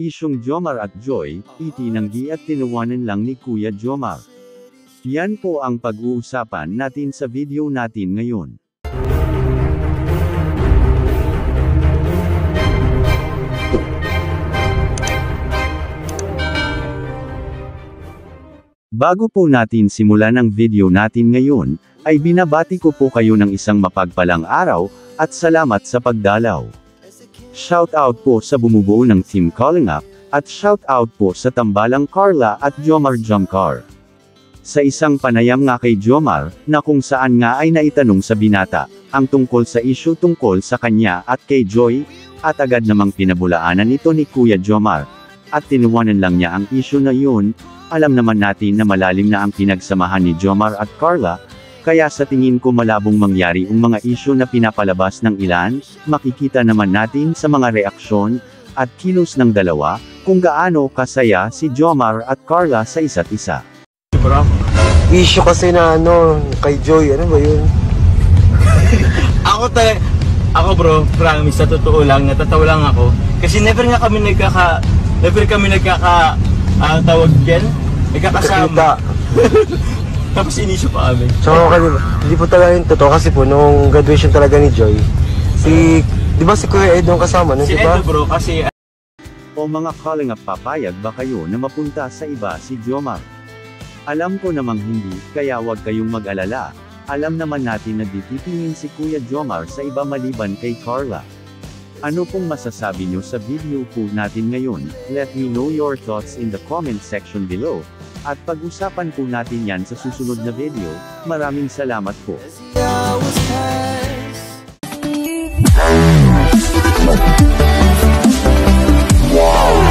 Isyong Jomar at Joy, itinanggi at tinawanan lang ni Kuya Jomar. Yan po ang pag-uusapan natin sa video natin ngayon. Bago po natin simulan ang video natin ngayon, ay binabati ko po kayo ng isang mapagpalang araw, at salamat sa pagdalaw. Shoutout po sa bumubuo ng Team Calling Up, at shoutout po sa tambalang Carla at Jomar Jomcar. Sa isang panayam nga kay Jomar, na kung saan nga ay naitanong sa binata, ang tungkol sa issue tungkol sa kanya at kay Joy, at agad namang pinabulaanan ito ni Kuya Jomar, at tinawanan lang niya ang issue na yun. Alam naman natin na malalim na ang pinagsamahan ni Jomar at Carla, kaya sa tingin ko malabong mangyari ang mga issue na pinapalabas ng ilan, makikita naman natin sa mga reaksyon, at kilos ng dalawa, kung gaano kasaya si Jomar at Carla sa isa't isa. Bro, issue kasi na kay Joy, ano ba yun? Ako bro, promise, sa totoo lang, natatawa lang ako. Kasi never kami tawag yan, nagkakasama. Tapos inisyo pa kami. So, hindi po talaga yung totoo kasi po, nung graduation talaga ni Joy, di ba si Kuya Ed nung kasama? Si Ed bro, kasi... O mga Calling Up, papayag ba kayo na mapunta sa iba si Jomar? Alam ko namang hindi, kaya wag kayong mag-alala. Alam naman natin na dititingin si Kuya Jomar sa iba maliban kay Carla. Ano pong masasabi nyo sa video po natin ngayon? Let me know your thoughts in the comment section below. At pag-usapan po natin yan sa susunod na video. Maraming salamat po. Wow.